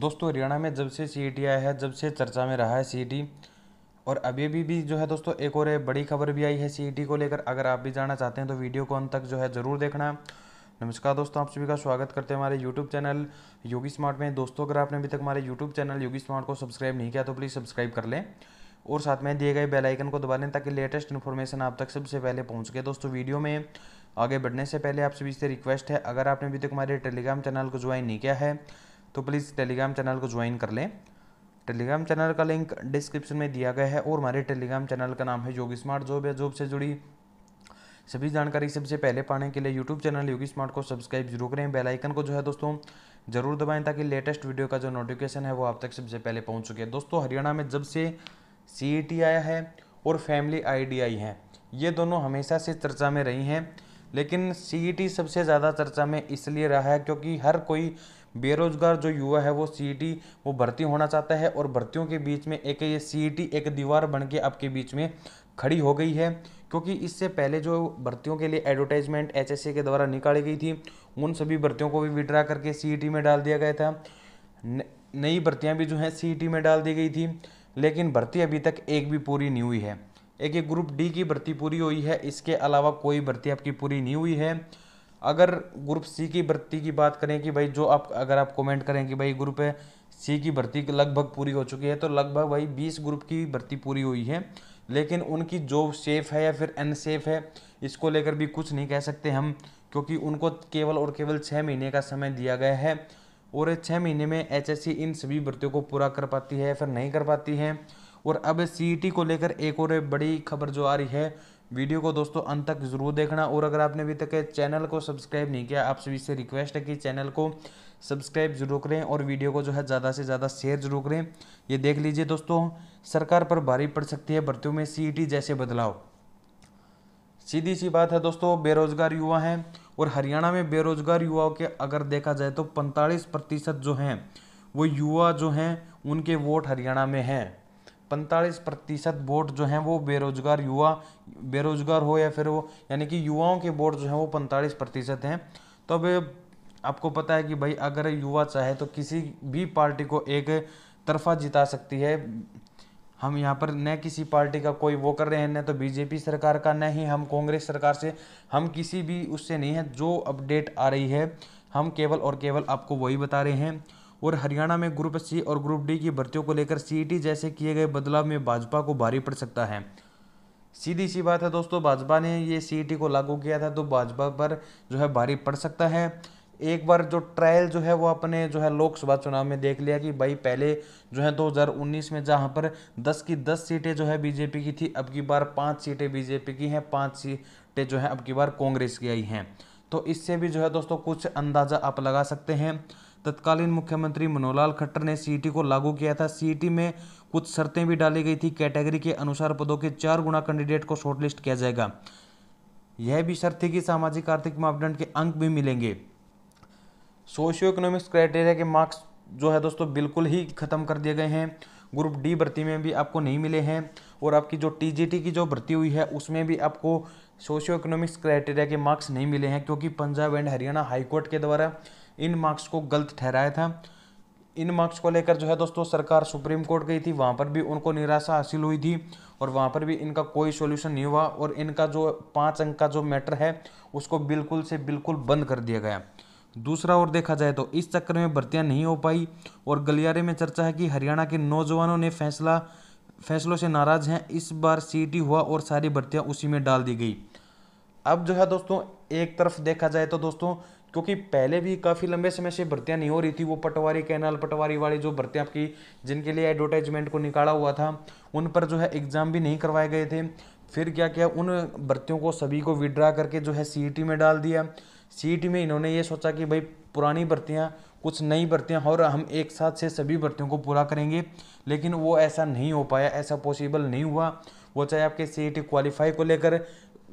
दोस्तों हरियाणा में जब से सीईटी आया है, जब से चर्चा में रहा है सीईटी, और अभी भी जो है दोस्तों एक और बड़ी खबर भी आई है सीईटी को लेकर। अगर आप भी जानना चाहते हैं तो वीडियो को अंत तक जो है ज़रूर देखना। नमस्कार दोस्तों, आप सभी का स्वागत करते हैं हमारे यूट्यूब चैनल योगी स्मार्ट में। दोस्तों अगर आपने अभी तक हमारे यूट्यूब चैनल योगी स्मार्ट को सब्सक्राइब नहीं किया तो प्लीज़ सब्सक्राइब कर लें और साथ में दिए गए बेल आइकन को दबा लें ताकि लेटेस्ट इन्फॉर्मेशन आप तक सबसे पहले पहुंच सके। दोस्तों वीडियो में आगे बढ़ने से पहले आप सभी से रिक्वेस्ट है, अगर आपने अभी तक हमारे टेलीग्राम चैनल को ज्वाइन नहीं किया है तो प्लीज़ टेलीग्राम चैनल को ज्वाइन कर लें। टेलीग्राम चैनल का लिंक डिस्क्रिप्शन में दिया गया है और हमारे टेलीग्राम चैनल का नाम है योगी स्मार्ट जॉब है। जॉब से जुड़ी सभी जानकारी सबसे पहले पाने के लिए यूट्यूब चैनल योगी स्मार्ट को सब्सक्राइब जरूर करें। बेल आइकन को जो है दोस्तों जरूर दबाएं ताकि लेटेस्ट वीडियो का जो नोटिफिकेशन है वो आप तक सबसे पहले पहुंच चुके। दोस्तों हरियाणा में जब से सीईटी आया है और फैमिली आईडी आई है, ये दोनों हमेशा से चर्चा में रही हैं, लेकिन सीईटी सबसे ज़्यादा चर्चा में इसलिए रहा है क्योंकि हर कोई बेरोजगार जो युवा है वो सीईटी वो भर्ती होना चाहता है और भर्तियों के बीच में एक ये सीईटी एक दीवार बन के आपके बीच में खड़ी हो गई है। क्योंकि इससे पहले जो भर्तियों के लिए एडवर्टाइजमेंट एचएससी के द्वारा निकाली गई थी, उन सभी भर्तियों को भी विड्रा करके सीईटी में डाल दिया गया था। नई भर्तियां भी जो हैं सीईटी में डाल दी गई थी, लेकिन भर्ती अभी तक एक भी पूरी नहीं हुई है। एक ये ग्रुप डी की भर्ती पूरी हुई है, इसके अलावा कोई भर्ती आपकी पूरी नहीं हुई है। अगर ग्रुप सी की भर्ती की बात करें कि भाई जो आप अगर आप कमेंट करें कि भाई ग्रुप सी की भर्ती लगभग पूरी हो चुकी है, तो लगभग भाई 20 ग्रुप की भर्ती पूरी हुई है, लेकिन उनकी जॉब सेफ है या फिर अनसेफ है इसको लेकर भी कुछ नहीं कह सकते हम, क्योंकि उनको केवल और केवल 6 महीने का समय दिया गया है और 6 महीने में एचएससी इन सभी भर्तियों को पूरा कर पाती है या फिर नहीं कर पाती है। और अब सीईटी को लेकर एक और बड़ी खबर जो आ रही है, वीडियो को दोस्तों अंत तक जरूर देखना। और अगर आपने अभी तक चैनल को सब्सक्राइब नहीं किया, आप सभी से रिक्वेस्ट है कि चैनल को सब्सक्राइब जरूर करें और वीडियो को जो है ज़्यादा से ज़्यादा शेयर जरूर करें। ये देख लीजिए दोस्तों, सरकार पर भारी पड़ सकती है भर्तियों में सीईटी जैसे बदलाव। सीधी सी बात है दोस्तों, बेरोजगार युवा हैं और हरियाणा में बेरोजगार युवाओं के अगर देखा जाए तो 45% जो हैं वो युवा जो हैं उनके वोट हरियाणा में हैं। 45% वोट जो हैं वो बेरोजगार युवा, बेरोजगार हो या फिर वो यानी कि युवाओं के वोट जो हैं वो 45% हैं। तो अब आपको पता है कि भाई अगर युवा चाहे तो किसी भी पार्टी को एक तरफा जिता सकती है। हम यहाँ पर न किसी पार्टी का कोई वो कर रहे हैं, न तो बीजेपी सरकार का, न ही हम कांग्रेस सरकार से, हम किसी भी उससे नहीं है। जो अपडेट आ रही है हम केवल और केवल आपको वही बता रहे हैं। और हरियाणा में ग्रुप सी और ग्रुप डी की भर्तियों को लेकर सीईटी जैसे किए गए बदलाव में भाजपा को भारी पड़ सकता है। सीधी सी बात है दोस्तों, भाजपा ने ये सीईटी को लागू किया था तो भाजपा पर जो है भारी पड़ सकता है। एक बार जो ट्रायल जो है वो अपने जो है लोकसभा चुनाव में देख लिया कि भाई पहले जो है 2019 में जहां पर 10 की 10 सीटें जो है बीजेपी की थी, अब की बार 5 सीटें बीजेपी की हैं, 5 सीटें जो है अब की बार कांग्रेस की आई हैं। तो इससे भी जो है दोस्तों कुछ अंदाजा आप लगा सकते हैं। तत्कालीन मुख्यमंत्री मनोहर खट्टर ने सीईटी को लागू किया था। सीईटी में कुछ शर्तें भी डाली गई थी, कैटेगरी के अनुसार पदों के 4 गुना कैंडिडेट को शॉर्टलिस्ट किया जाएगा। यह भी शर्त थी कि सामाजिक आर्थिक मापदंड के अंक भी मिलेंगे। सोशियो इकोनॉमिक्स क्राइटेरिया के मार्क्स जो है दोस्तों बिल्कुल ही खत्म कर दिए गए हैं। ग्रुप डी भर्ती में भी आपको नहीं मिले हैं और आपकी जो टीजीटी की जो भर्ती हुई है उसमें भी आपको सोशियो इकोनॉमिक्स क्राइटेरिया के मार्क्स नहीं मिले हैं, क्योंकि पंजाब एंड हरियाणा हाईकोर्ट के द्वारा इन मार्क्स को गलत ठहराया था। इन मार्क्स को लेकर जो है दोस्तों सरकार सुप्रीम कोर्ट गई थी, वहाँ पर भी उनको निराशा हासिल हुई थी और वहाँ पर भी इनका कोई सॉल्यूशन नहीं हुआ और इनका जो 5 अंक का जो मैटर है उसको बिल्कुल से बिल्कुल बंद कर दिया गया। दूसरा और देखा जाए तो इस चक्कर में भर्तियां नहीं हो पाई और गलियारे में चर्चा है कि हरियाणा के नौजवानों ने फैसलों से नाराज हैं। इस बार सीईटी हुआ और सारी भर्तियां उसी में डाल दी गई। अब जो है दोस्तों एक तरफ देखा जाए तो दोस्तों, क्योंकि पहले भी काफ़ी लंबे समय से भर्तियां नहीं हो रही थी, वो पटवारी कैनाल पटवारी वाली जो भर्तियां आपकी जिनके लिए एडवर्टाइजमेंट को निकाला हुआ था उन पर जो है एग्ज़ाम भी नहीं करवाए गए थे। फिर क्या किया, उन भर्तियों को सभी को विड्रा करके जो है सीईटी में डाल दिया। सीईटी में इन्होंने ये सोचा कि भाई पुरानी भर्तियां कुछ नई भर्तियां और हम एक साथ से सभी भर्तियों को पूरा करेंगे, लेकिन वो ऐसा नहीं हो पाया, ऐसा पॉसिबल नहीं हुआ। वो चाहे आपके सीईटी क्वालिफाई को लेकर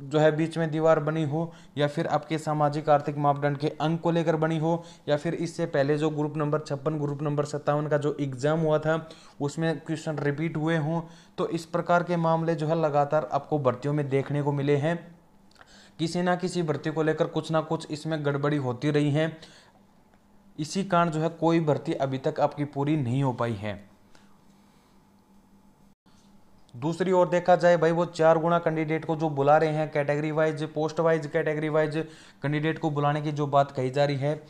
जो है बीच में दीवार बनी हो या फिर आपके सामाजिक आर्थिक मापदंड के अंक को लेकर बनी हो या फिर इससे पहले जो ग्रुप नंबर 56 ग्रुप नंबर 57 का जो एग्ज़ाम हुआ था उसमें क्वेश्चन रिपीट हुए हों। तो इस प्रकार के मामले जो है लगातार आपको भर्तियों में देखने को मिले हैं। किसी ना किसी भर्ती को लेकर कुछ ना कुछ इसमें गड़बड़ी होती रही है। इसी कारण जो है कोई भर्ती अभी तक आपकी पूरी नहीं हो पाई है। दूसरी ओर देखा जाए भाई, वो 4 गुना कैंडिडेट को जो बुला रहे हैं, category wise, post wise, category wise candidate को बुलाने की जो बात कही जा रही है,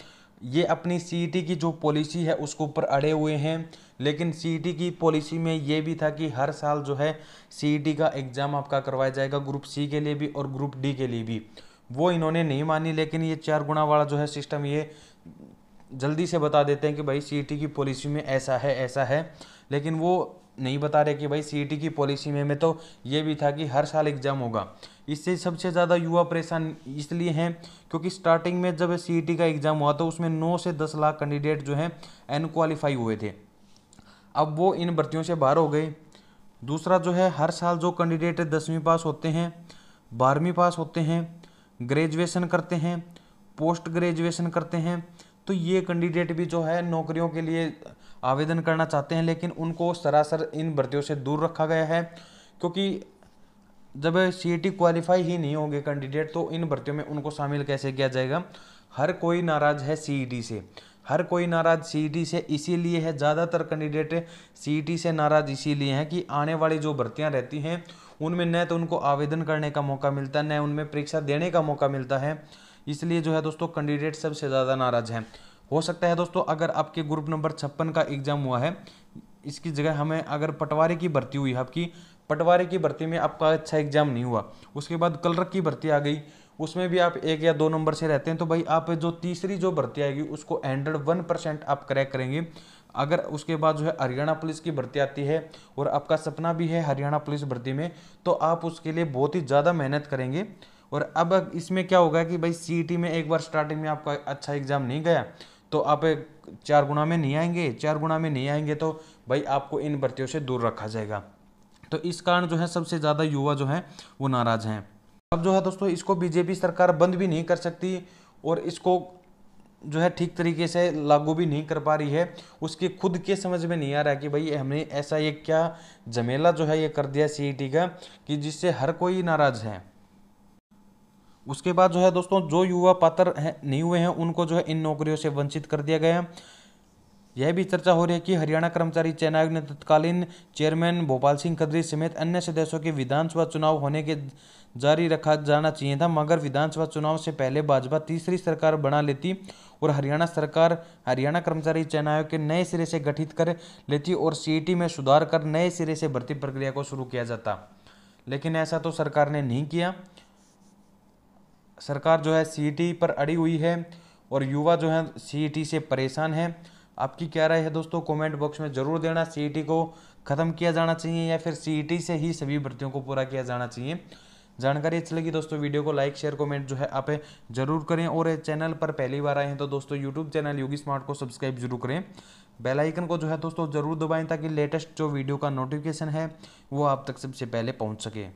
ये अपनी सीईटी की जो पॉलिसी है उसके ऊपर अड़े हुए हैं। लेकिन सीईटी की पॉलिसी में ये भी था कि हर साल जो है सीईटी का एग्ज़ाम आपका करवाया जाएगा, ग्रुप सी के लिए भी और ग्रुप डी के लिए भी। वो इन्होंने नहीं मानी, लेकिन ये 4 गुना वाला जो है सिस्टम ये जल्दी से बता देते हैं कि भाई सीईटी की पॉलिसी में ऐसा है ऐसा है, लेकिन वो नहीं बता रहे कि भाई सीईटी की पॉलिसी में तो ये भी था कि हर साल एग्ज़ाम होगा। इससे सबसे ज़्यादा युवा परेशान इसलिए हैं क्योंकि स्टार्टिंग में जब सीईटी का एग्ज़ाम हुआ तो उसमें 9 से 10 लाख कैंडिडेट जो हैं अनक्वालिफाई हुए थे। अब वो इन भर्तियों से बाहर हो गए। दूसरा जो है, हर साल जो कैंडिडेट 10वीं पास होते हैं, 12वीं पास होते हैं, ग्रेजुएशन करते हैं, पोस्ट ग्रेजुएशन करते हैं, तो ये कैंडिडेट भी जो है नौकरियों के लिए आवेदन करना चाहते हैं, लेकिन उनको सरासर इन भर्तियों से दूर रखा गया है। क्योंकि जब सीईटी क्वालिफाई ही नहीं होंगे कैंडिडेट तो इन भर्तियों में उनको शामिल कैसे किया जाएगा। हर कोई नाराज़ है सीईटी से, हर कोई नाराज़ सीईटी से इसीलिए है, ज़्यादातर कैंडिडेट सीईटी से नाराज़ इसीलिए हैं कि आने वाली जो भर्तियां रहती हैं उनमें न तो उनको आवेदन करने का मौका मिलता है, न उनमें परीक्षा देने का मौका मिलता है। इसलिए जो है दोस्तों कैंडिडेट सबसे ज़्यादा नाराज़ हैं। हो सकता है दोस्तों अगर आपके ग्रुप नंबर 56 का एग्ज़ाम हुआ है, इसकी जगह हमें अगर पटवारी की भर्ती हुई है, आपकी पटवारी की भर्ती में आपका अच्छा एग्जाम नहीं हुआ, उसके बाद क्लर्क की भर्ती आ गई, उसमें भी आप 1 या 2 नंबर से रहते हैं, तो भाई आप जो तीसरी जो भर्ती आएगी उसको 101% आप क्रैक करेंगे। अगर उसके बाद जो है हरियाणा पुलिस की भर्ती आती है और आपका सपना भी है हरियाणा पुलिस भर्ती में, तो आप उसके लिए बहुत ही ज़्यादा मेहनत करेंगे। और अब इसमें क्या होगा कि भाई सीईटी में एक बार स्टार्टिंग में आपका अच्छा एग्जाम नहीं गया तो आप 4 गुना में नहीं आएंगे, 4 गुना में नहीं आएंगे तो भाई आपको इन भर्तियों से दूर रखा जाएगा। तो इस कारण जो है सबसे ज़्यादा युवा जो है वो नाराज़ हैं। अब जो है दोस्तों इसको बीजेपी सरकार बंद भी नहीं कर सकती और इसको जो है ठीक तरीके से लागू भी नहीं कर पा रही है। उसके खुद के समझ में नहीं आ रहा है कि भाई हमने ऐसा ये क्या झमेला जो है ये कर दिया सीईटी का कि जिससे हर कोई नाराज़ है। उसके बाद जो है दोस्तों जो युवा पात्र नहीं हुए हैं उनको जो है इन नौकरियों से वंचित कर दिया गया। यह भी चर्चा हो रही है कि हरियाणा कर्मचारी चयन आयोग ने तत्कालीन चेयरमैन भोपाल सिंह खत्री समेत अन्य सदस्यों के विधानसभा चुनाव होने के जारी रखा जाना चाहिए था, मगर विधानसभा चुनाव से पहले भाजपा तीसरी सरकार बना लेती और हरियाणा सरकार हरियाणा कर्मचारी चयन आयोग के नए सिरे से गठित कर लेती और सीईटी में सुधार कर नए सिरे से भर्ती प्रक्रिया को शुरू किया जाता। लेकिन ऐसा तो सरकार ने नहीं किया। सरकार जो है सीईटी पर अड़ी हुई है और युवा जो है सीईटी से परेशान है। आपकी क्या राय है दोस्तों, कमेंट बॉक्स में ज़रूर देना। सीईटी को ख़त्म किया जाना चाहिए या फिर सीईटी से ही सभी भर्तियों को पूरा किया जाना चाहिए। जानकारी अच्छी लगी दोस्तों, वीडियो को लाइक शेयर कमेंट जो है आप जरूर करें और चैनल पर पहली बार आए हैं तो दोस्तों यूट्यूब चैनल योगी स्मार्ट को सब्सक्राइब जरूर करें। बेल आइकन को जो है दोस्तों ज़रूर दबाएं ताकि लेटेस्ट जो वीडियो का नोटिफिकेशन है वो आप तक सबसे पहले पहुँच सके।